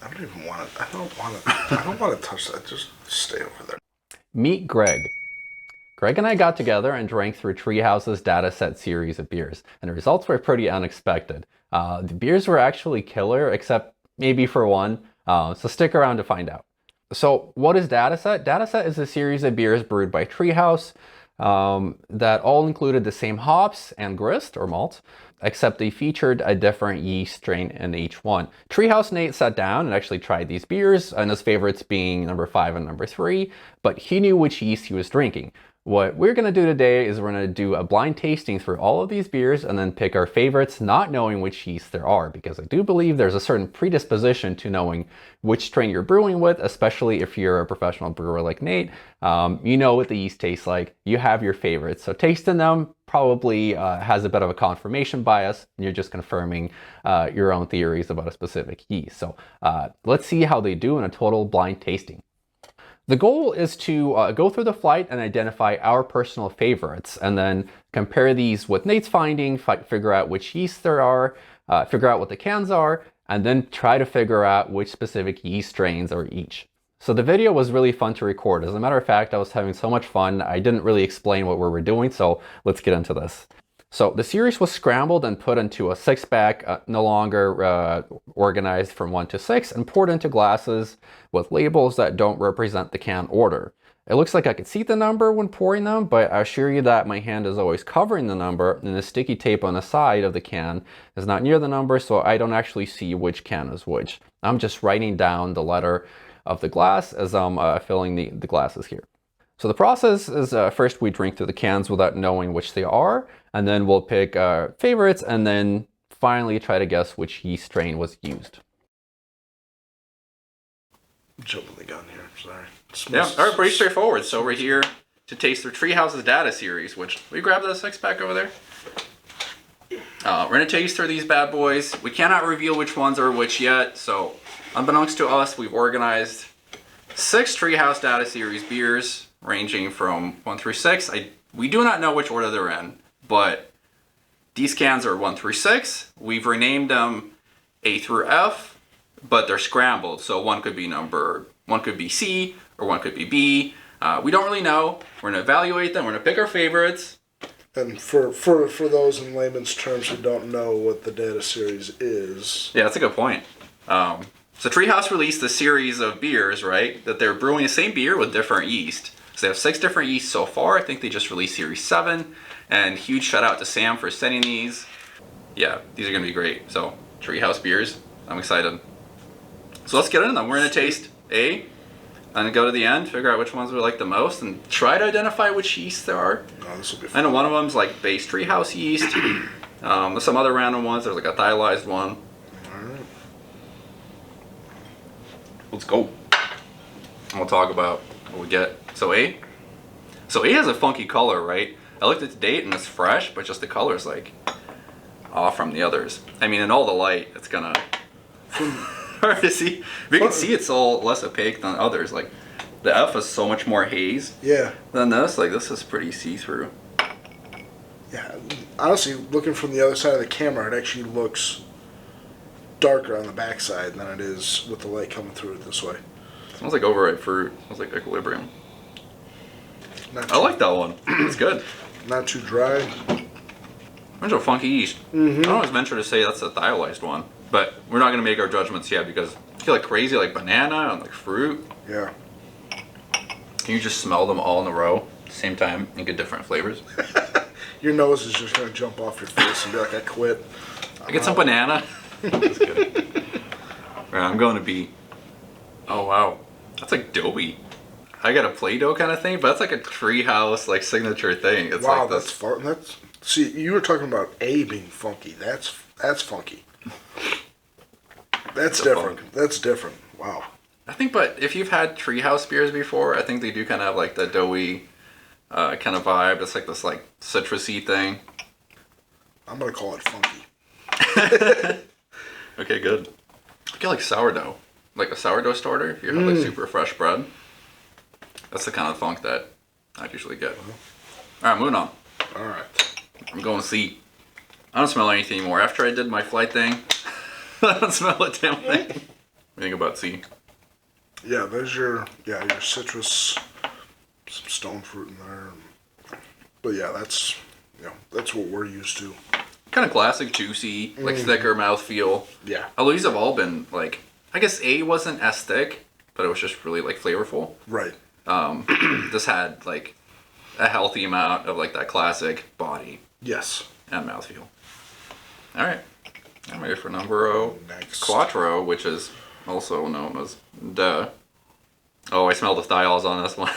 I don't even want to. I don't want to touch that. Just stay over there. Meet Greg. Greg and I got together and drank through TreeHouse's Data Set series of beers, and the results were pretty unexpected. The beers were actually killer, except maybe for one, so stick around to find out. So what is Data Set? Data Set is a series of beers brewed by TreeHouse that all included the same hops and grist or malt, except they featured a different yeast strain in each one. TreeHouse Nate sat down and actually tried these beers, and his favorites being number 5 and number 3, but he knew which yeast he was drinking. What we're going to do today is we're going to do a blind tasting through all of these beers and then pick our favorites, not knowing which yeast there are, because I do believe there's a certain predisposition to knowing which strain you're brewing with, especially if you're a professional brewer like Nate. You know what the yeast tastes like, you have your favorites, so tasting them probably has a bit of a confirmation bias, and you're just confirming your own theories about a specific yeast. So let's see how they do in a total blind tasting. The goal is to go through the flight and identify our personal favorites, and then compare these with Nate's finding, figure out which yeasts there are, figure out what the cans are, and then try to figure out which specific yeast strains are each. So the video was really fun to record. As a matter of fact, I was having so much fun, I didn't really explain what we were doing, so let's get into this. So the series was scrambled and put into a 6-pack, no longer organized from 1 to 6, and poured into glasses with labels that don't represent the can order. It looks like I could see the number when pouring them, but I assure you that my hand is always covering the number, and the sticky tape on the side of the can is not near the number, so I don't actually see which can is which. I'm just writing down the letter of the glass as I'm filling the glasses here. So the process is first we drink through the cans without knowing which they are, and then we'll pick favorites, and then finally try to guess which yeast strain was used. Jumping the gun here, sorry. Yeah, all right, pretty straightforward. So we're here to taste the TreeHouse's Data series, which we grabbed the 6-pack over there. We're gonna taste through these bad boys. We cannot reveal which ones are which yet, so unbeknownst to us, we've organized 6 TreeHouse Data series beers, ranging from 1 through 6. We do not know which order they're in, but these cans are 1 through 6. We've renamed them A through F, but they're scrambled. So one could be C, or one could be B. We don't really know. We're gonna evaluate them. We're gonna pick our favorites. And for those in layman's terms who don't know what the data series is. Yeah, that's a good point. So TreeHouse released a series of beers, right? That they're brewing the same beer with different yeast. So they have 6 different yeasts so far. I think they just released Series 7. And huge shout out to Sam for sending these. Yeah, these are gonna be great. So TreeHouse beers, I'm excited. So let's get into them. We're gonna taste A, and go to the end, figure out which ones we like the most, and try to identify which yeasts there are. Oh, this will be fun. I know one of them's like base TreeHouse yeast. There's some other random ones. There's like a thiolized one. Alright. Let's go. And we'll talk about what we get. So A has a funky color, right? I looked at the date and it's fresh, but just the color's like off from the others. I mean, in all the light, it's gonna hard to see. If you can see, it's all less opaque than others. Like the F is so much more haze. Yeah. Than this. Like this is pretty see-through. Yeah. Honestly, looking from the other side of the camera, it actually looks darker on the backside than it is with the light coming through it this way. Smells like overripe fruit. Smells like equilibrium. I like that one. It's good. Not too dry. There's a funky yeast. I always venture to say that's a thiolized one, but we're not going to make our judgments yet because I feel like crazy like banana and like fruit. Yeah. Can you just smell them all in a row at the same time and get different flavors? Your nose is just going to jump off your face and be like, I quit. I get some banana. That's good. All right, I'm going to B. Oh wow, that's like doughy. I got a Play-Doh kind of thing, but that's like a TreeHouse like signature thing. It's wow, like that's fun. That's see, you were talking about A being funky. That's funky. That's different. Funk. That's different. Wow. I think, but if you've had TreeHouse beers before, I think they do kind of have like the doughy kind of vibe. It's like this like citrusy thing. I'm gonna call it funky. Okay, good. I get like sourdough, like a sourdough starter. If you have like super fresh bread, that's the kind of funk that I usually get. All right, moving on. All right. I'm going C. I don't smell anything anymore. After I did my flight thing, I don't smell a damn thing. What do you think Butsy. Yeah, there's your citrus, some stone fruit in there. But yeah, that's what we're used to. Kind of classic, juicy, like thicker mouthfeel. Yeah. Although these have all been like, I guess A wasn't as thick, but it was just really like flavorful. Right. This had like a healthy amount of like that classic body Yes. and mouthfeel. All right, I'm ready for number Next. quattro, which is also known as duh. Oh, I smell the thiols on this one.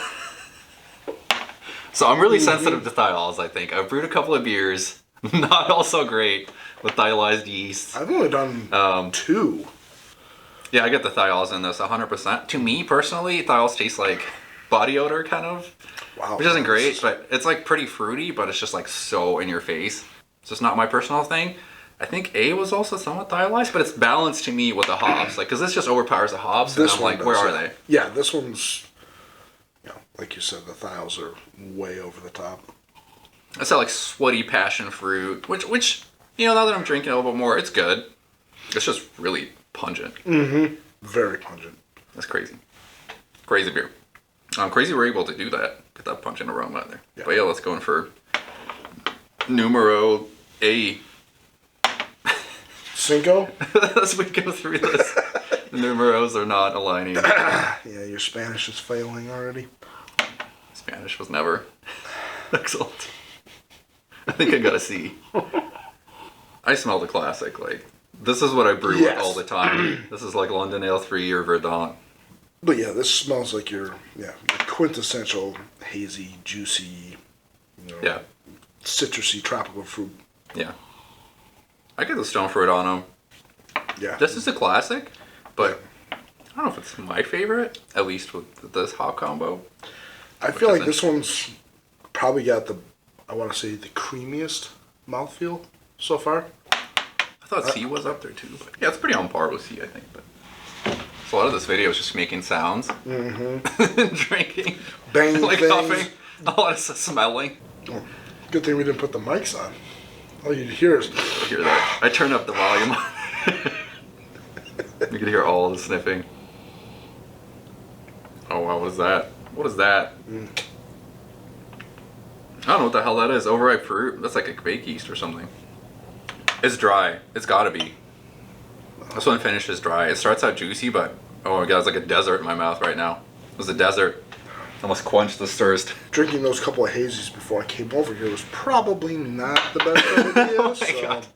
So I'm really sensitive to thiols, I think. I've brewed a couple of beers, not all so great with thiolized yeast. I've only done 2. Yeah, I get the thiols in this 100%. To me, personally, thiols taste like body odor, kind of. Wow. Which isn't great, but it's like pretty fruity, but it's just like so in your face. It's just not my personal thing. I think A was also somewhat thiolized, but it's balanced to me with the hops. Like, because this just overpowers the hops, and This I'm one like, does, where are yeah. they? Yeah, this one's, like you said, the thiols are way over the top. It's that like sweaty passion fruit, which now that I'm drinking a little bit more, it's good. It's just really pungent. Very pungent. That's crazy. Crazy beer. Crazy we're able to do that. Get that pungent aroma in there. Yeah. But yeah, let's go in for numero A. Cinco? As we go through this, the numeros are not aligning. Yeah, your Spanish is failing already. Spanish was never excellent. I think I got a C. I smell the classic. Like, this is what I brew with all the time. This is like London Ale 3 or Verdant. But yeah, this smells like your quintessential hazy, juicy, Yeah. citrusy tropical fruit. Yeah. I get the stone fruit on them. Yeah. This is a classic, but I don't know if it's my favorite, at least with this hop combo. I feel like this one's probably got the creamiest mouthfeel so far. I thought C was up there too, but yeah, it's pretty on par with C, I think. But so a lot of this video is just making sounds, drinking, Banging like things. huffing, a lot of smelling. Oh, good thing we didn't put the mics on. All you'd hear is... I hear that. I turned up the volume. You can hear all the sniffing. Oh wow, what is that? What is that? I don't know what the hell that is. Overripe fruit? That's like a bake yeast or something. It's dry. It's gotta be. This one finishes dry. It starts out juicy, but oh my god, it's like a desert in my mouth right now. It was a desert. Almost quenched this thirst. Drinking those couple of hazies before I came over here was probably not the best idea. Oh my so, God.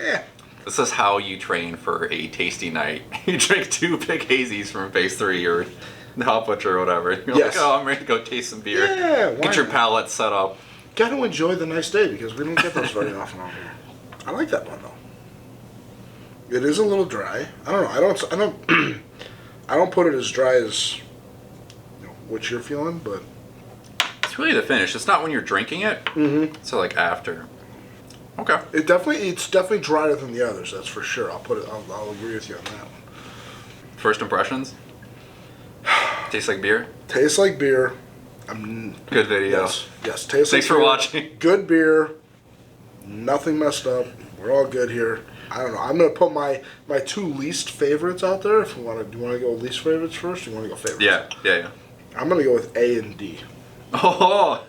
yeah. This is how you train for a tasty night. You drink 2 big hazies from phase 3 or the Hop Butcher or whatever. You're Yes. like, oh, I'm ready to go taste some beer. Yeah, why Get your not? palate set up. Got to enjoy the nice day because we don't get those very often over here. I like that one though. It is a little dry. I don't know. I don't put it as dry as what you're feeling, but It's really the finish. It's not when you're drinking it. So like after. Okay. it's definitely drier than the others. That's for sure. I'll agree with you on that one. First impressions? Tastes like beer? Tastes like beer. Good video. Yes. Tastes Thanks like for beer. watching. Good beer. Nothing messed up. We're all good here. I don't know. I'm gonna put my 2 least favorites out there. If you want to go with least favorites first, or you want to go favorites? Yeah. I'm gonna go with A and D. Oh,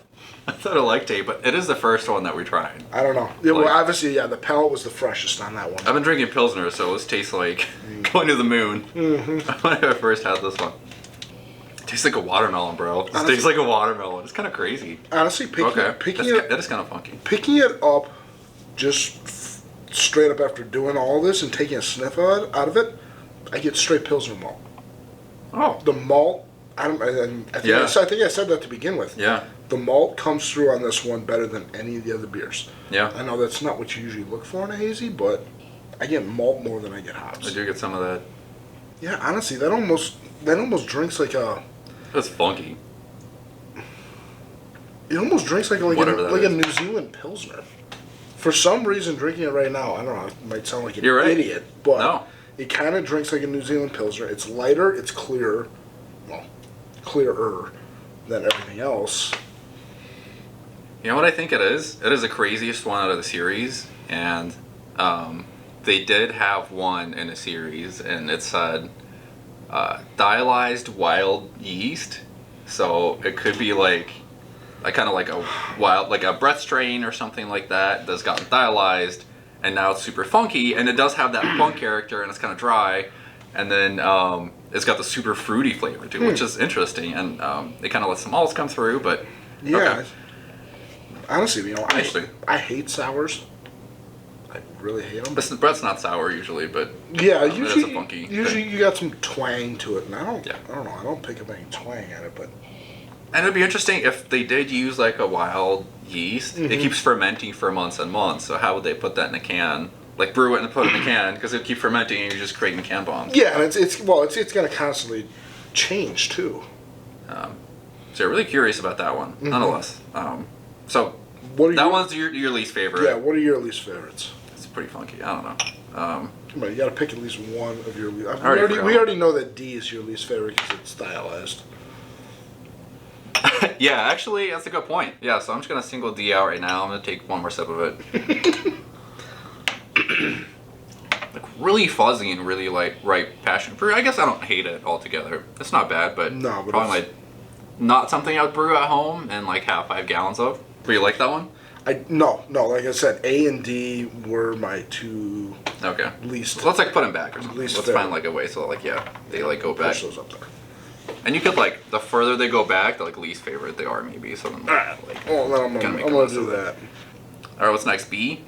I thought I liked A, but it is the first one that we tried. I don't know. Yeah, well, Like- obviously, the palate was the freshest on that one. I've been drinking Pilsner, so this tastes like going to the moon. When I first had this one. It tastes like a watermelon, bro. This tastes like a watermelon. It's kind of crazy. Honestly, That is kind of funky. picking it up just straight up after doing all this and taking a sniff out of it, I get straight Pilsner malt. Oh. The malt, I think I said that to begin with. Yeah. The malt comes through on this one better than any of the other beers. Yeah. I know that's not what you usually look for in a hazy, but I get malt more than I get hops. I do get some of that. Yeah, honestly, that almost drinks like a... It's funky. It almost drinks like a New Zealand Pilsner. For some reason, drinking it right now, I don't know, it might sound like an You're right. idiot, but No. it kind of drinks like a New Zealand Pilsner. It's lighter, it's clearer, clearer than everything else. You know what I think it is? It is the craziest one out of the series, and they did have one in a series, and it said dialyzed wild yeast. So it could be like kind of like a wild, like a breath strain or something like that that's gotten dialyzed, and now it's super funky, and it does have that funk character, and it's kind of dry, and then it's got the super fruity flavor too, which is interesting, and it kind of lets the malts come through, but Yeah. okay. Honestly, you know, Interesting. I hate sours. I really hate them. The bread's not sour usually, but Yeah, it is usually, a funky usually thing. you got some twang to it, and I don't Yeah. know, I don't pick up any twang at it, but And it'd be interesting if they did use like a wild yeast. It keeps fermenting for months and months. So how would they put that in a can? Like brew it and put it in a can because it'd keep fermenting and you're just creating can bombs. yeah, and it's gonna constantly change too. So you're really curious about that one, nonetheless. So What are that you, one's your least favorite. Yeah, what are your least favorites? It's pretty funky. I don't know. Come on, you gotta pick at least one of your least. Already We already know that D is your least favorite because it's stylized. Yeah, actually, that's a good point. Yeah, so I'm just gonna single D out right now. I'm gonna take one more sip of it. Like really fuzzy and really like ripe passion fruit. I guess I don't hate it altogether. It's not bad, but No, but probably not something I would brew at home and like have 5 gallons of. But you like that one? No, like I said, A and D were my two Okay. least. So let's like put them back or something. Least Let's favorite. find like a way so like they like go back. Push those up there. And you could like the further they go back, the like least favorite they are maybe. So then Alright, like well, then I'm Gotta gonna make a list do of it. that. All right, what's next? B.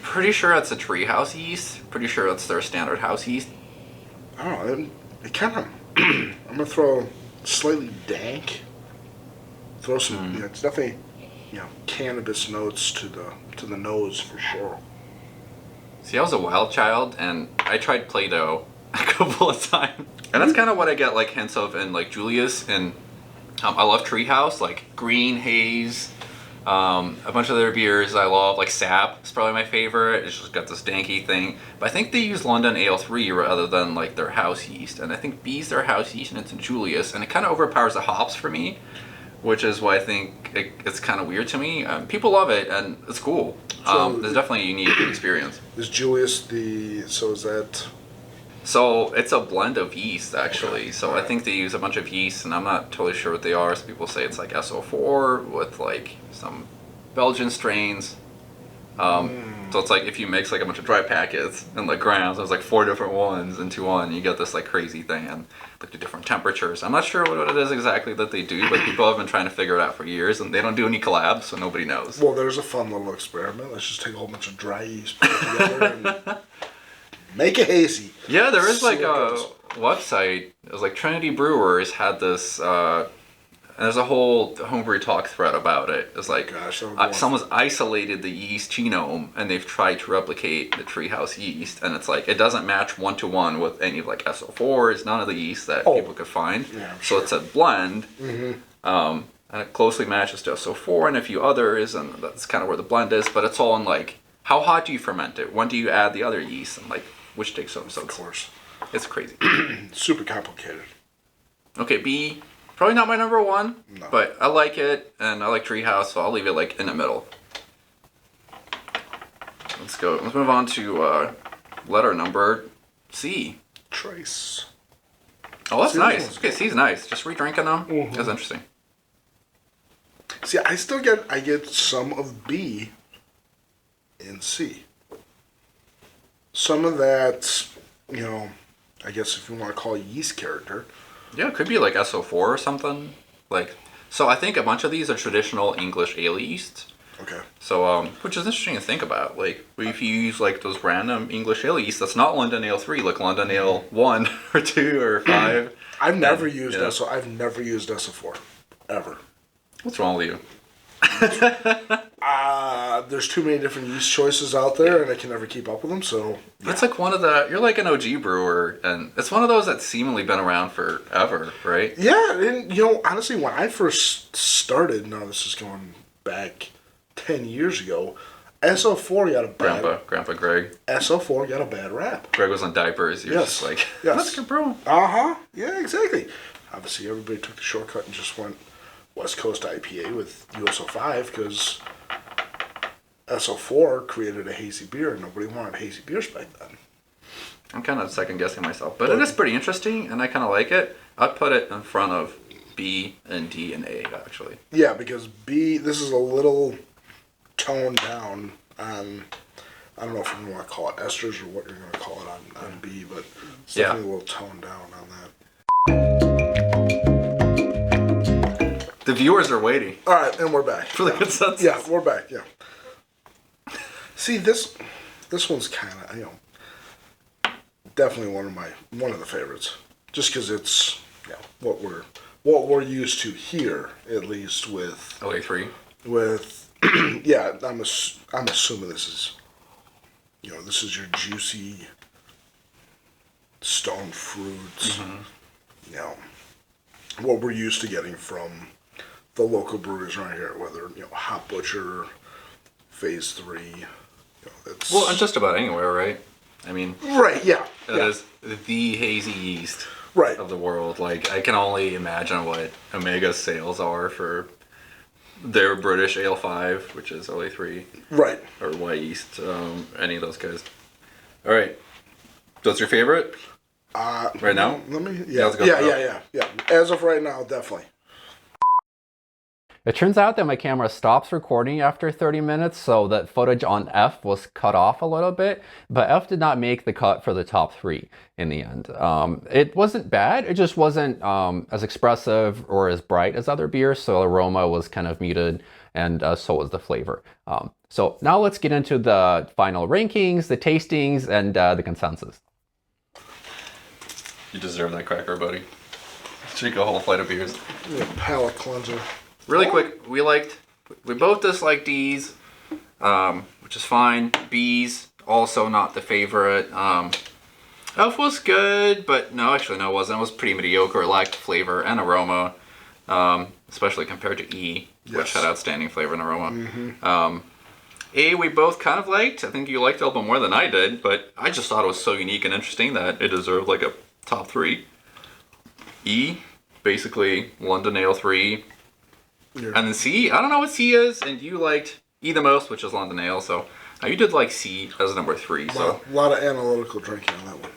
Pretty sure that's a TreeHouse yeast. Pretty sure that's their standard house yeast. I don't know. It kind of. I'm gonna throw slightly dank. Throw some. You know, it's definitely, cannabis notes to the nose for sure. See, I was a wild child, and I tried Play-Doh a couple of times, and that's kind of what I get like hints of in like Julius, and I love TreeHouse, like Green Haze, a bunch of their beers I love, like Sap is probably my favorite. It's just got this danky thing, but I think they use London Ale 3 rather than like their house yeast, and I think B's their house yeast, and it's in Julius, and it kind of overpowers the hops for me, which is why I think it's kind of weird to me. People love it, and it's cool. So- It's definitely a unique experience. Is Julius so is that? So it's a blend of yeast actually. Okay. So I Alright. think they use a bunch of yeast, and I'm not totally sure what they are. So people say it's like SO4 with like some Belgian strains. So it's like if you mix like a bunch of dry packets and like grams, there's like 4 different ones into one. You get this like crazy thing, and like the different temperatures. I'm not sure what it is exactly that they do, but people have been trying to figure it out for years, and they don't do any collabs, so nobody knows. Well, there's a fun little experiment. Let's just take a whole bunch of dry yeast, put it together, and make a hazy. Yeah, there is See like what a goes. website. It was like Trinity Brewers had this, and there's a whole homebrew talk thread about it. It's like Gosh, that would go on. someone's isolated the yeast genome, and they've tried to replicate the TreeHouse yeast, and it's like it doesn't match 1-to-1 with any of like SO4s, none of the yeast that Oh. people could find. Yeah, I'm so sure. it's a blend. And it closely matches to SO4 and a few others, and that's kind of where the blend is. But it's all in like, how hot do you ferment it? When do you add the other yeast? And like, which takes so Of course, it's crazy. super complicated. Okay, B, probably not my number one, No. but I like it, and I like TreeHouse, so I'll leave it like in the middle. Let's go. Let's move on to letter number C. Trace. Oh, that's See, nice. this one's Okay, C's nice. Just re-drinking them. Mhm. That's interesting. See, I get some of B in C. Some of that, I guess if you want to call it yeast character. Yeah, it could be like SO4 or something. Like, so I think a bunch of these are traditional English ale yeasts. Okay. So, which is interesting to think about. Like, if you use like those random English ale yeast, that's not London Ale 3, like London Ale 1 or 2 or 5. I've never used yeah. I've never used SO4 ever. What's wrong with you? There's too many different yeast choices out there, and I can never keep up with them. So It's like one of you're like an OG brewer, and it's one of those that's seemingly been around forever, right? yeah, and honestly, when I first started, now this is going back 10 years ago, SO4 got a bad Grandpa Greg. SO4 got a bad rap. Greg was on diapers. You're Yes. just like, Yes. that's good, bro. Yeah, exactly. Obviously, everybody took the shortcut and just went West Coast IPA with USO5 because SO4 created a hazy beer and nobody wanted hazy beers back then. I'm kind of second guessing myself, but it is pretty interesting, and I kind of like it. I'd put it in front of B and D and A, actually. Yeah, because B, this is a little toned down on, I don't know if you want to call it esters or what you're going to call it on B, but it's definitely a little toned down on that. The viewers are waiting. All right, and we're back. For the consensus. Yeah, we're back, yeah. See, this one's kind of, definitely one of the favorites. Just because it's what we're used to here, at least with LA3. With yeah, I'm assuming this is this is your juicy stone fruits. What we're used to getting from the local breweries around here, whether Hop Butcher, Phase 3. Well, and just about anywhere, right? I mean, right, yeah. It is the hazy yeast of the world. Like, I can only imagine what Omega's sales are for their British Ale 5, which is LA3. Right. Or White Yeast, any of those guys. All right. That's your favorite? Right now? Let me, yeah. As of right now, definitely. It turns out that my camera stops recording after 30 minutes, so that footage on F was cut off a little bit, but F did not make the cut for the top 3 in the end. It wasn't bad, it just wasn't as expressive or as bright as other beers, so aroma was kind of muted, and so was the flavor. So now let's get into the final rankings, the tastings, and the consensus. You deserve that cracker, buddy. Drink a whole flight of beers. Palate cleanser. Really quick, we both disliked D's, which is fine. B's, also not the favorite. F was good, but no, actually no, it wasn't. It was pretty mediocre. It lacked flavor and aroma, especially compared to E, which had outstanding flavor and aroma. A, we both kind of liked. I think you liked it a little bit more than I did, but I just thought it was so unique and interesting that it deserved like a top 3. E, basically London Ale 3. And then C, I don't know what C is, and you liked E the most, which is London Ale, so you did like C as number 3. So a lot of analytical drinking on that one.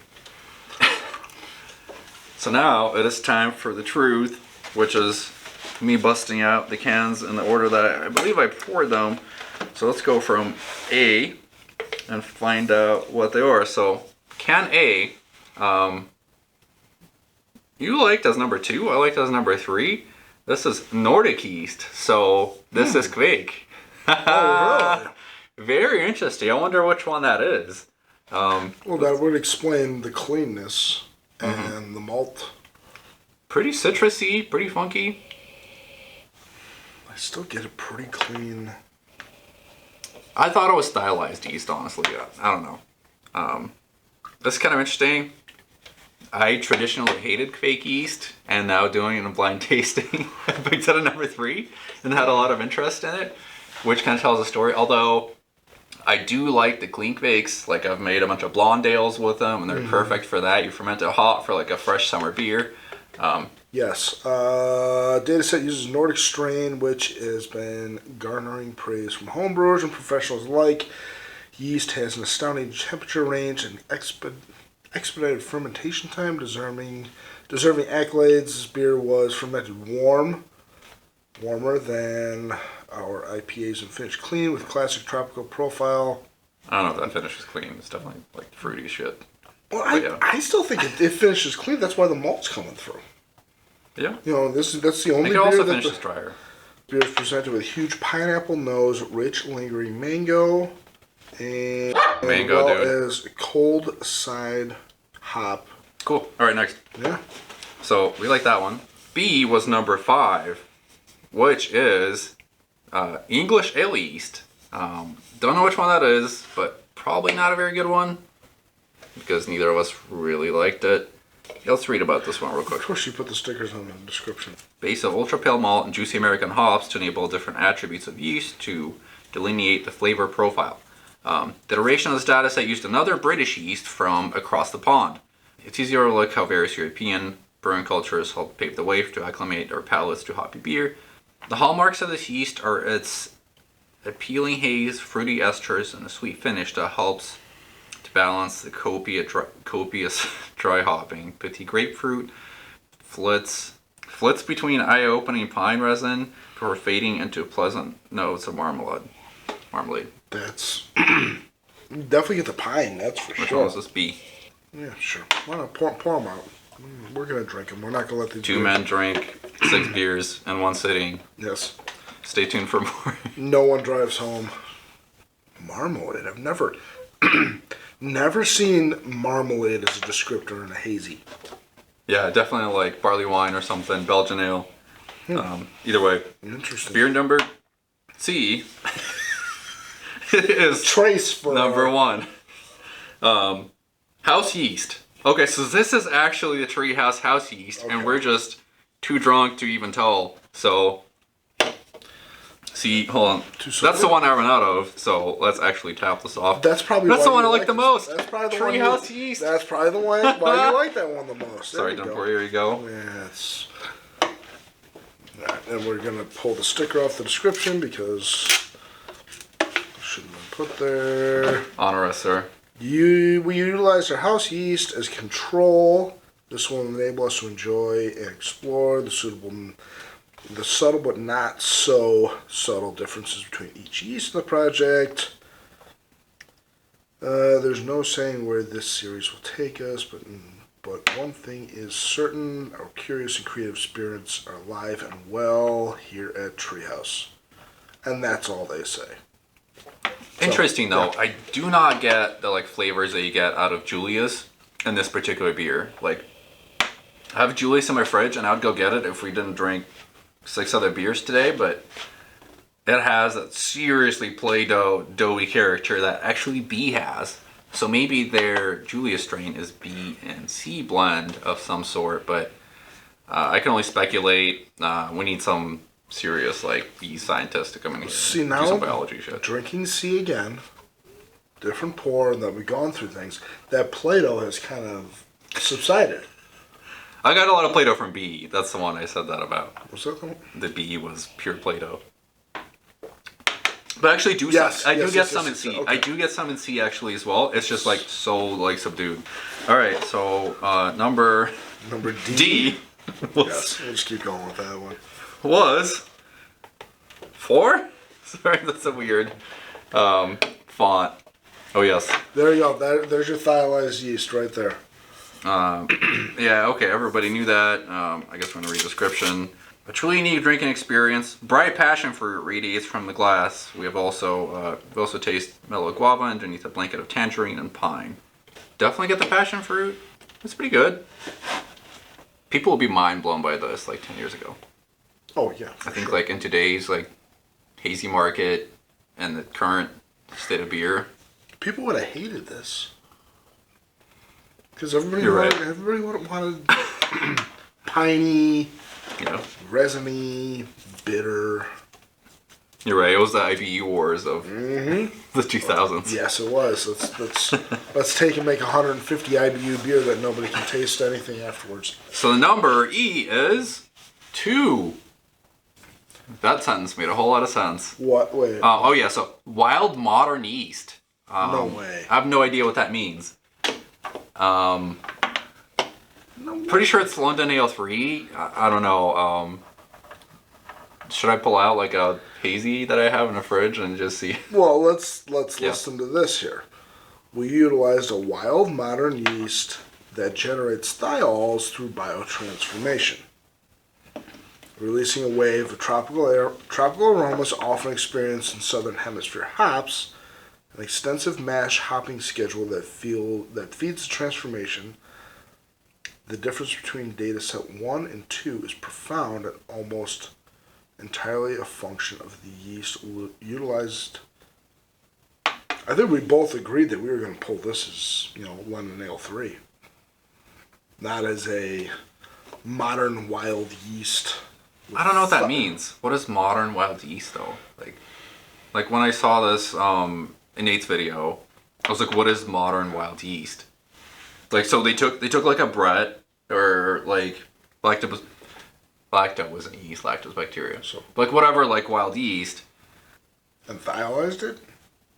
So now it is time for the truth, which is me busting out the cans in the order that I believe I poured them. So let's go from A and find out what they are. So can A, you liked as number 2, I liked as number 3. This is Nordic yeast, so this is Kvik. Oh, really? Very interesting. I wonder which one that is. Well, that would explain the cleanness and the malt. Pretty citrusy, pretty funky. I still get a pretty clean. I thought it was stylized yeast, honestly. I don't know. That's kind of interesting. I traditionally hated Kvik yeast, and now doing it in a blind tasting, I picked it at number 3 and had a lot of interest in it, which kind of tells a story. Although I do like the clean Kviks. Like, I've made a bunch of blonde ales with them, and they're perfect for that. You ferment it hot for like a fresh summer beer. Yes. Data Set uses Nordic strain, which has been garnering praise from homebrewers and professionals alike. Yeast has an astounding temperature range and expedited fermentation time, deserving accolades. This beer was fermented warmer than our IPAs and finished clean with classic tropical profile. I don't know if that finish is clean. It's definitely like fruity shit. Well, I still think it finishes clean. That's why the malt's coming through. Yeah. That's the only beer also that finishes drier. Beer is presented with huge pineapple nose, rich lingering mango, and mango, as cold side hop. Cool. All right, next. Yeah. So we like that one. B was number 5, which is English Ale Yeast. Don't know which one that is, but probably not a very good one because neither of us really liked it. Let's read about this one real quick. Of course, you put the stickers on the description. Base of ultra pale malt and juicy American hops to enable different attributes of yeast to delineate the flavor profile. The iteration of this data set used another British yeast from across the pond. It's easier to look how various European brewing cultures help pave the way to acclimate our palates to hoppy beer. The hallmarks of this yeast are its appealing haze, fruity esters, and a sweet finish that helps to balance the copious dry hopping. Petite grapefruit, flits between eye-opening pine resin before fading into pleasant notes of marmalade. That's definitely get the pine. That's for Which sure. one was this B? Yeah, sure. Why not pour them out? We're gonna drink them. We're not gonna let these. Two men drink 6 beers in one sitting. Yes. Stay tuned for more. No one drives home. Marmalade. I've never seen marmalade as a descriptor in a hazy. Yeah, definitely like barley wine or something, Belgian ale. Either way. Interesting. Beer number C is Trace for number 1. House yeast. Okay, so this is actually the TreeHouse house yeast, and we're just too drunk to even tell. So, see, hold on. That's the one I ran out of. So let's actually tap this off. That's probably the one I you like the most. That's probably the TreeHouse yeast. That's probably the one why you like that one the most. Sorry, don't pour. Here you go. Yes. Right, and we're gonna pull the sticker off the description because it shouldn't have been put there. Honor us, sir. We utilize our house yeast as control. This will enable us to enjoy and explore the subtle but not so subtle differences between each yeast in the project. There's no saying where this series will take us, but one thing is certain: our curious and creative spirits are alive and well here at TreeHouse, and that's all they say. Interesting though, I do not get the like flavors that you get out of Julia's in this particular beer. Like, I have Julia's in my fridge, and I'd go get it if we didn't drink 6 other beers today. But it has that seriously Play-Doh, doughy character that actually B has. So maybe their Julia strain is B and C blend of some sort. But I can only speculate. We need some serious like bee scientist to come in here See, and now do some biology shit. Drinking C again, different pour, and that we've gone through things. That Play-Doh has kind of subsided. I got a lot of Play-Doh from B. That's the one I said that about. Was that the one? The B was pure Play-Doh. But actually, I do get some in C. Okay. I do get some in C actually as well. It's just like so like subdued. All right, so number D Yes, we'll just keep going with that one. was 4. Sorry, that's a weird font. Oh yes. There you go. There's your thiolized yeast right there. Yeah, okay, everybody knew that. I guess I'm going to read the description. A truly unique drinking experience. Bright passion fruit radiates from the glass. We also taste mellow guava underneath a blanket of tangerine and pine. Definitely get the passion fruit. It's pretty good. People will be mind blown by this like 10 years ago. Oh yeah. I think like in today's like hazy market and the current state of beer. People would have hated this. Because everybody wanted piney, resiny, bitter. You're right. It was the IBU wars of the 2000s. Yes, it was. Let's take and make 150 IBU beer that nobody can taste anything afterwards. So the number E is 2. That sentence made a whole lot of sense. What? Wait. Oh yeah. So wild modern yeast. No way. I have no idea what that means. Pretty sure it's London Ale 3. I don't know. Should I pull out like a hazy that I have in the fridge and just see? Well, let's listen to this here. We utilized a wild modern yeast that generates thiols through biotransformation, releasing a wave of tropical aromas often experienced in southern hemisphere hops. An extensive mash hopping schedule that feeds the transformation. The difference between data set 1 and 2 is profound and almost entirely a function of the yeast utilized. I think we both agreed that we were going to pull this as, London Ale 3. Not as a modern wild yeast. I don't know what that means. What is modern wild yeast though? Like when I saw this in Nate's video, I was like, what is modern wild yeast? Like, so they took like a Brett or like lacto wasn't yeast, lactose bacteria. So like whatever, like wild yeast. And thiolized it?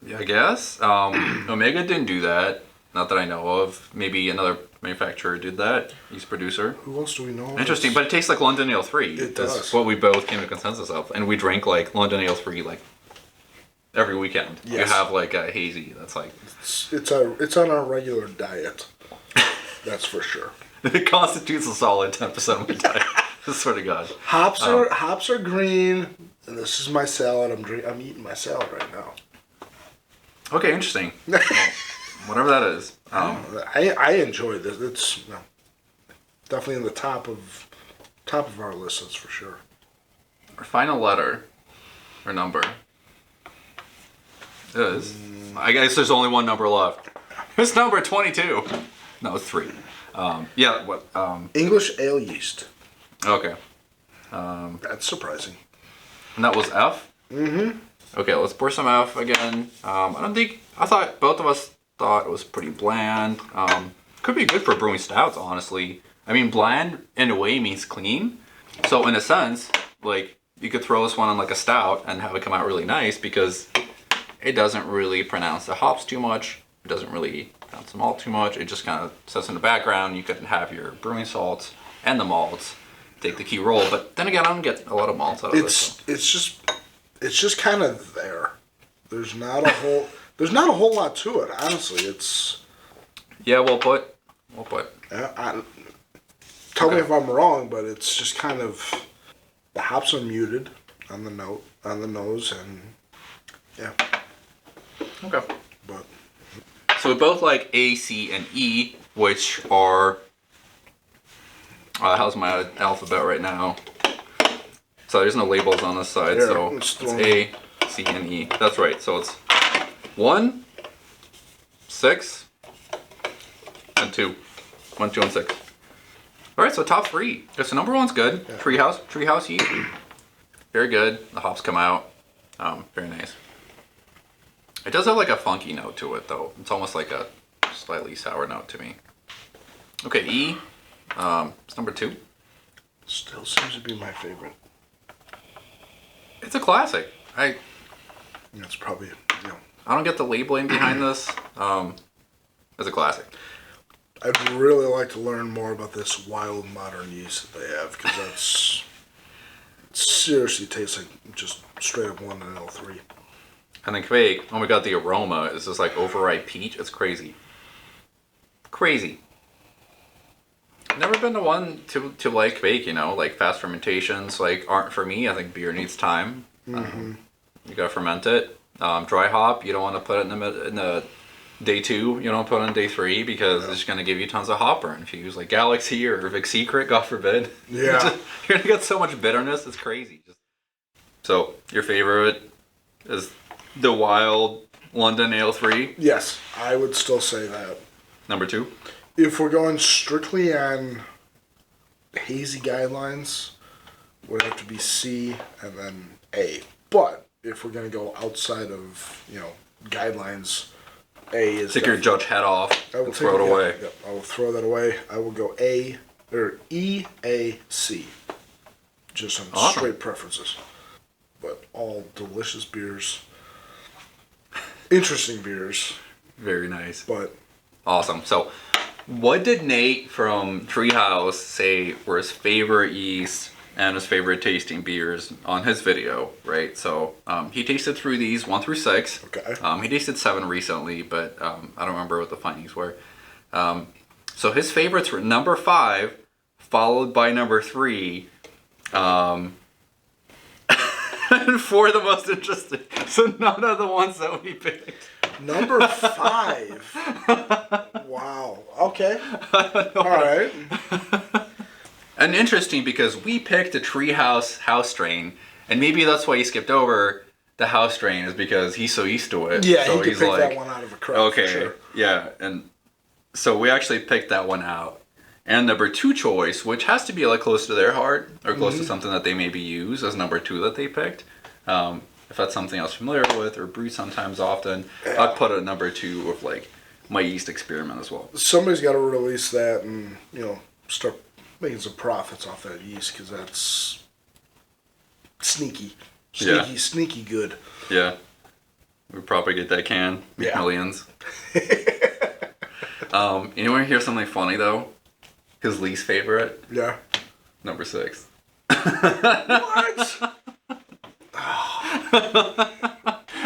Yeah, I guess. Omega didn't do that. Not that I know of. Maybe another manufacturer did that. Yeast producer. Who else do we know? Interesting, but it tastes like London Ale 3. It That's does. what we both came to consensus of. And we drank like London Ale 3 like every weekend. Yes. You have like a hazy that's like... It's on our regular diet. That's for sure. It constitutes a solid 10% of my diet. I swear to God. Hops are green, and this is my salad. I'm eating my salad right now. Okay, interesting. Well, whatever that is. I enjoy this. It's definitely in the top of our list. That's for sure. Our final letter or number is... I guess there's only one number left. It's number 22. No, it's 3. Yeah, what? English ale yeast. Okay. That's surprising. And that was F? Mm-hmm. Okay, let's pour some F again. I thought both of us thought it was pretty bland. Could be good for brewing stouts, honestly. I mean, bland in a way means clean. So in a sense, like, you could throw this one on like a stout and have it come out really nice because it doesn't really pronounce the hops too much. It doesn't really pronounce the malt too much. It just kind of sits in the background. You could have your brewing salts and the malts take the key role. But then again, I don't get a lot of malts out of this. It's just kind of there. There's not a whole lot to it, honestly. It's Well put. tell me if I'm wrong, but it's just kind of the hops are muted on the nose, and yeah. Okay. But So we both like A, C, and E, which are... how's my alphabet right now? So there's no labels on this side, Here, so it's A, C, and E. That's right. So it's 1, 6, and 2. 1, 2, and 6. All right, so top 3. Okay, so number 1's good. Yeah. TreeHouse Yeast. Very good. The hops come out. Very nice. It does have like a funky note to it, though. It's almost like a slightly sour note to me. Okay, E. It's number 2. Still seems to be my favorite. It's a classic. It's probably, I don't get the labeling behind this. It's a classic. I'd really like to learn more about this wild modern yeast that they have, because it seriously tastes like just straight up London Ale 3. And then Quake, oh my god, the aroma is just like overripe peach. It's crazy. Crazy. Never been the one to like Quake, like fast fermentations like aren't for me. I think beer needs time. Mm-hmm. You gotta ferment it. Dry hop, you don't want to put it in the day 2. You don't put it in day 3 because it's just gonna give you tons of hop burn. If you use like Galaxy or Vic Secret, God forbid. Yeah. You're gonna get so much bitterness. It's crazy. So your favorite is the wild London Ale 3? Yes, I would still say that. Number 2? If we're going strictly on hazy guidelines, would have to be C and then A. But if we're going to go outside of, guidelines, A is... Take your judge hat off and throw it away. Yep, I will throw that away. I will go A, or E, A, C. Just on Awesome. Straight preferences. But all delicious beers. Interesting beers. Very nice. But awesome. So, what did Nate from TreeHouse say were his favorite yeast and his favorite tasting beers on his video, right? So, he tasted through these 1 through 6. Okay. He tasted 7 recently, but I don't remember what the findings were. So his favorites were number 5, followed by number 3. And 4 the most interesting. So none of the ones that we picked. Number 5. Wow. Okay. All right. And interesting because we picked a TreeHouse house strain, and maybe that's why he skipped over the house strain is because he's so used to it. Yeah, so he could pick that one out of a crowd. Okay, for sure. Yeah, and so we actually picked that one out. And number 2 choice, which has to be like close to their heart or close to something that they maybe use as number 2 that they picked. If that's something I was familiar with or brew sometimes often, I'd put it at number 2 of like my yeast experiment as well. Somebody's got to release that and start making some profits off that yeast, because that's sneaky, sneaky good. Yeah, we probably get that can, make millions. You want to hear something funny though? His least favorite, Yeah. number 6. What?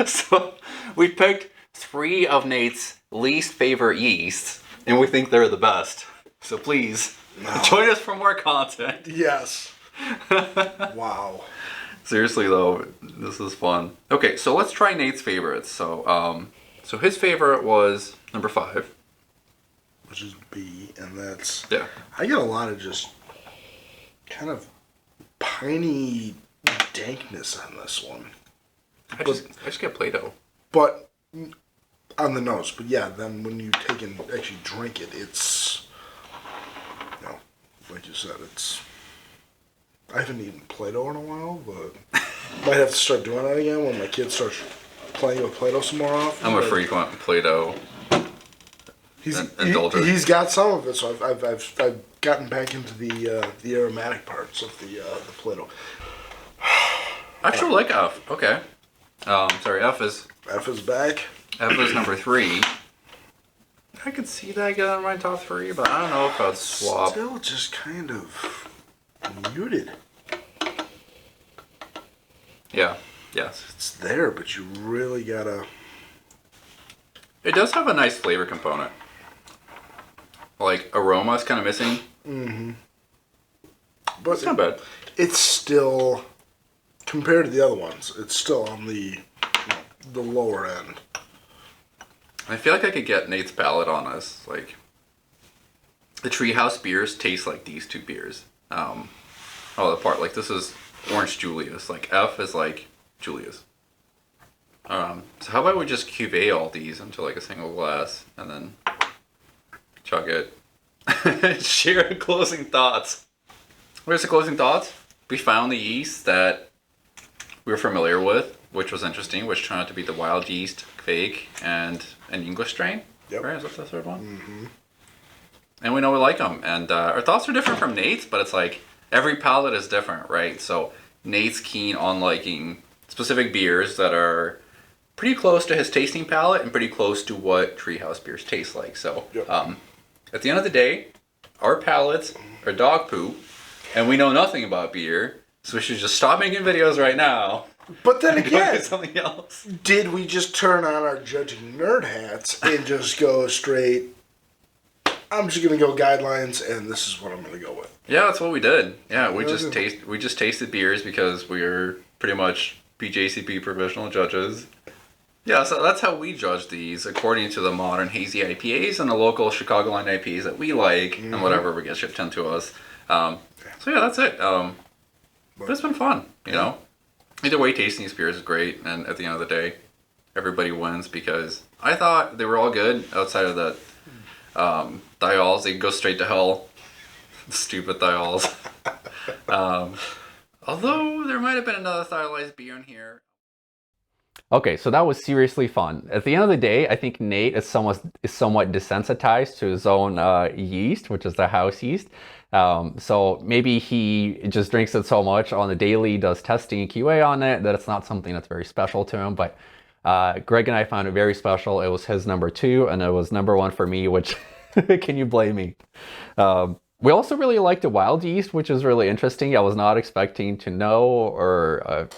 So we picked 3 of Nate's least favorite yeasts, and we think they're the best. So please join us for more content. Yes. Wow. Seriously though, this is fun. Okay, so let's try Nate's favorites. So his favorite was number 5. Which is B, and that's... Yeah. I get a lot of just kind of piney dankness on this one. I just get Play-Doh. But on the nose. But yeah, then when you take and actually drink it, it's... You know, like you said, it's... I haven't eaten Play-Doh in a while, but might have to start doing that again when my kid starts playing with Play-Doh some more often. I'm a frequent Play-Doh indulger. He's got some of it, so I've gotten back into the aromatic parts of the Play-Doh. I actually like F. Okay. Sorry, F is back. F is number 3. I could see that getting on my top 3, but I don't know if I'd swap. Still just kind of muted. Yeah. Yes. It's there, but you really gotta... It does have a nice flavor component. Like, aroma is kind of missing. Mm-hmm. But it's not bad. It's still, compared to the other ones, it's still on the lower end. I feel like I could get Nate's palate on this. Like, the TreeHouse beers taste like these 2 beers. The part, like, this is Orange Julius. Like, F is like Julius. So how about we just cuvee all these into like a single glass and then chug it. Share closing thoughts. Where's the closing thoughts? We found the yeast that we were familiar with, which was interesting, which turned out to be the wild yeast, fake, and an English strain. Yep. Right? Is that the third one? Mm-hmm. And we know we like them. And our thoughts are different from Nate's, but it's like every palate is different, right? So Nate's keen on liking specific beers that are pretty close to his tasting palate and pretty close to what TreeHouse beers taste like. So, yep. At the end of the day, our palates are dog poop, and we know nothing about beer, so we should just stop making videos right now. But then again, do something else. Did we just turn on our judging nerd hats and just go straight? I'm just gonna go guidelines, and this is what I'm gonna go with. Yeah, that's what we did. Yeah, we just tasted beers because we're pretty much BJCP professional judges. Yeah, so that's how we judge these, according to the modern hazy IPAs and the local Chicago line IPAs that we like, and whatever we get shipped into us. So yeah, that's it. But it's been fun, you know. Either way, tasting these beers is great, and at the end of the day, everybody wins because I thought they were all good outside of the thiols. They go straight to hell. Stupid thiols. Although there might have been another thiolized beer in here. Okay, so that was seriously fun. At the end of the day, I think Nate is somewhat desensitized to his own yeast, which is the house yeast. So maybe he just drinks it so much on the daily, does testing and QA on it, that it's not something that's very special to him. But Greg and I found it very special. It was his number 2, and it was number 1 for me, which can you blame me? We also really liked the wild yeast, which is really interesting. I was not expecting to know or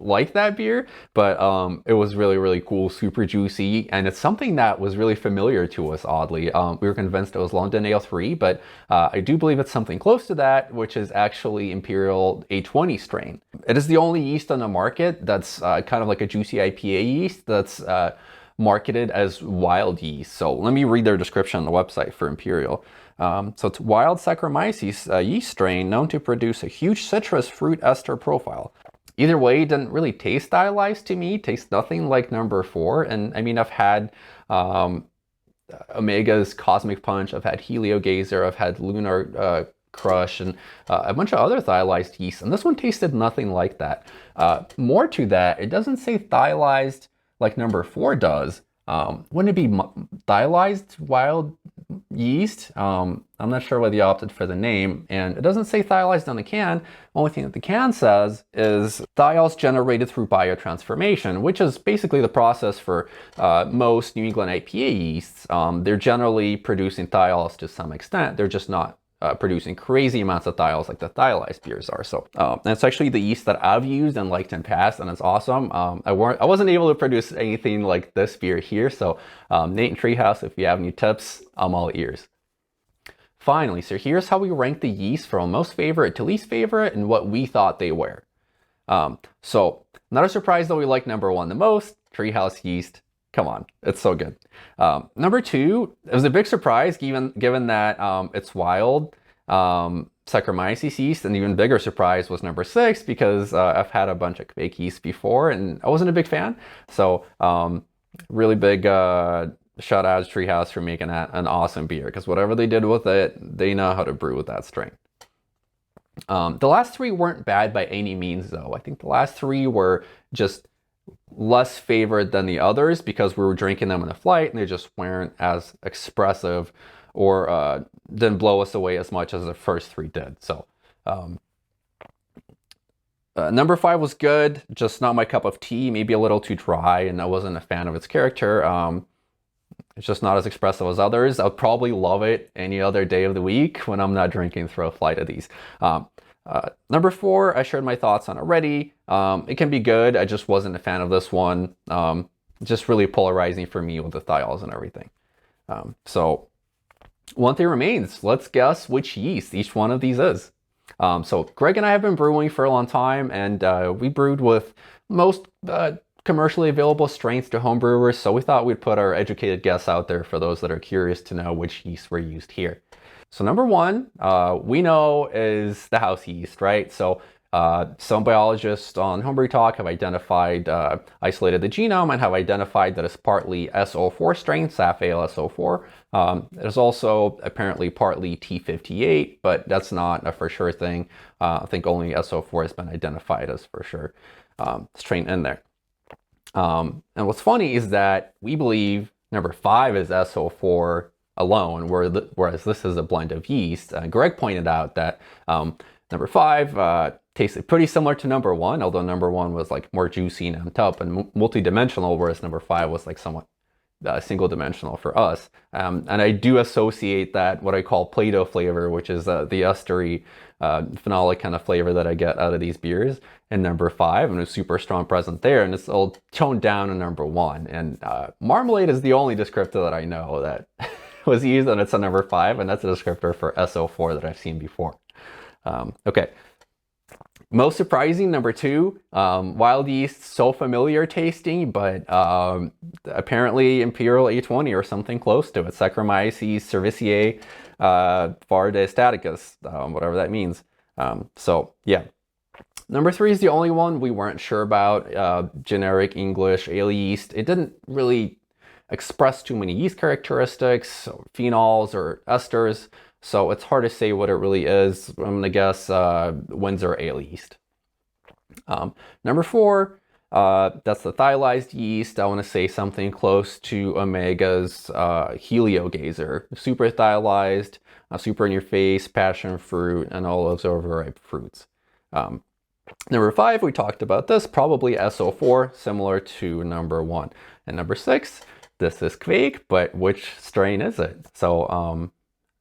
like that beer, but it was really, really cool, super juicy, and it's something that was really familiar to us, oddly. We were convinced it was London Ale 3, but I do believe it's something close to that, which is actually Imperial A20 strain. It is the only yeast on the market that's kind of like a juicy IPA yeast that's marketed as wild yeast. So let me read their description on the website for Imperial. So it's wild Saccharomyces yeast strain known to produce a huge citrus fruit ester profile. Either way, it didn't really taste stylized to me. Tastes nothing like number 4. And I mean, I've had Omega's Cosmic Punch, I've had Helio Gazer, I've had Lunar Crush, and a bunch of other thiolized yeast. And this one tasted nothing like that. More to that, it doesn't say thiolized like number 4 does. Wouldn't it be thiolized wild yeast. I'm not sure why they opted for the name, and it doesn't say thiolized on the can. Only thing that the can says is thiols generated through biotransformation, which is basically the process for most New England IPA yeasts. They're generally producing thiols to some extent. They're just not producing crazy amounts of thiols like the thiolized beers are. So that's actually the yeast that I've used and liked in past, and it's awesome. I wasn't able to produce anything like this beer here, so Nate and TreeHouse, if you have any tips, I'm all ears. Finally, so here's how we rank the yeast from most favorite to least favorite and what we thought they were. So not a surprise that we like number 1 the most, TreeHouse yeast. Come on, it's so good. Number 2, it was a big surprise given that it's wild Saccharomyces yeast, and even bigger surprise was number 6 because I've had a bunch of fake yeast before and I wasn't a big fan. So really big shout out to TreeHouse for making that an awesome beer, because whatever they did with it, they know how to brew with that strain. The last 3 weren't bad by any means though. I think the last 3 were just less favored than the others because we were drinking them in a flight and they just weren't as expressive or didn't blow us away as much as the first 3 did. So number 5 was good, just not my cup of tea, maybe a little too dry, and I wasn't a fan of its character. It's just not as expressive as others. I'll probably love it any other day of the week when I'm not drinking through a flight of these. Number 4, I shared my thoughts on already. It can be good. I just wasn't a fan of this one. Just really polarizing for me with the thiols and everything. So one thing remains. Let's guess which yeast each one of these is. So Greg and I have been brewing for a long time, and we brewed with most commercially available strains to home brewers. So we thought we'd put our educated guess out there for those that are curious to know which yeast were used here. So number 1, we know is the house yeast, right? So some biologists on Homebrew Talk have identified, isolated the genome and have identified that it's partly SO4 strain, SAF-ALSO4. It is also apparently partly T58, but that's not a for sure thing. I think only SO4 has been identified as for sure strain in there. And what's funny is that we believe number 5 is SO4 alone, whereas this is a blend of yeast. Greg pointed out that number 5 tasted pretty similar to number 1, although number 1 was like more juicy and amped up and multi-dimensional, whereas number 5 was like somewhat single-dimensional for us. And I do associate that what I call Play-Doh flavor, which is the estery phenolic kind of flavor that I get out of these beers, in number 5, and a super strong present there, and it's all toned down in number 1. And marmalade is the only descriptor that I know that was used, and it's a number 5, and that's a descriptor for SO4 that I've seen before. Okay. Most surprising, number 2, wild yeast, so familiar tasting, but apparently Imperial A20 or something close to it. Saccharomyces cerevisiae variedastaticus, whatever that means. So yeah. Number 3 is the only one we weren't sure about. Generic English ale yeast. It didn't really express too many yeast characteristics, phenols or esters, so it's hard to say what it really is. I'm going to guess Windsor ale yeast. Number 4, that's the thiolized yeast. I want to say something close to Omega's Heliogazer. Super thiolized, super in your face, passion fruit, and olives overripe fruits. Number 5, we talked about this, probably SO4, similar to number 1. And number 6, this is Quake, but which strain is it? So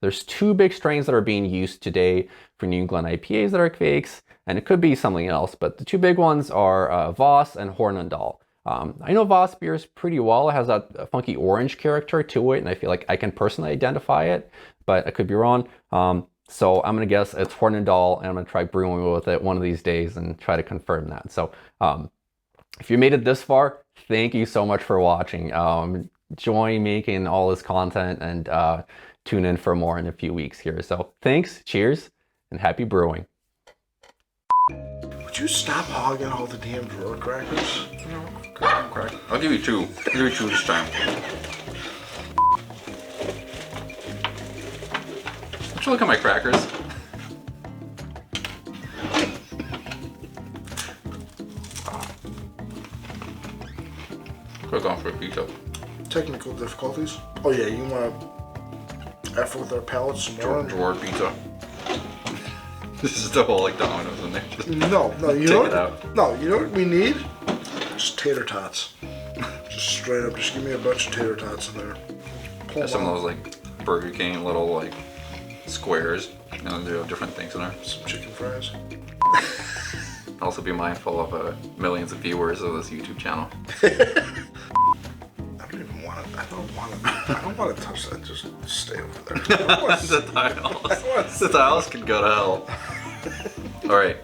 there's 2 big strains that are being used today for New England IPAs that are Quakes, and it could be something else, but the 2 big ones are Voss and Hornindal. I know Voss beers pretty well. It has that funky orange character to it, and I feel like I can personally identify it, but I could be wrong. So I'm going to guess it's Hornindal, and I'm going to try brewing with it one of these days and try to confirm that. So if you made it this far, thank you so much for watching. Enjoy making all this content, and tune in for more in a few weeks here. So thanks, cheers, and happy brewing. Would you stop hogging all the damn drawer crackers? Okay. I'll give you 2. I'll give you 2 this time. Don't you look at my crackers? Could've gone for a pizza. Technical difficulties. Oh yeah, you want F with our palates some more. Drawer pizza. This is the whole like Domino's in there. Just No, you take know it out. No, you know what we need? Just tater tots. Just straight up, just give me a bunch of tater tots in there. Pull There's some them of out. those like Burger King little like squares. You know, they have different things in there. Some chicken fries. Also be mindful of millions of viewers of this YouTube channel. I don't even want it. I don't want to touch that. Just stay over there. I don't want to The tiles. The tiles can go to hell. All right,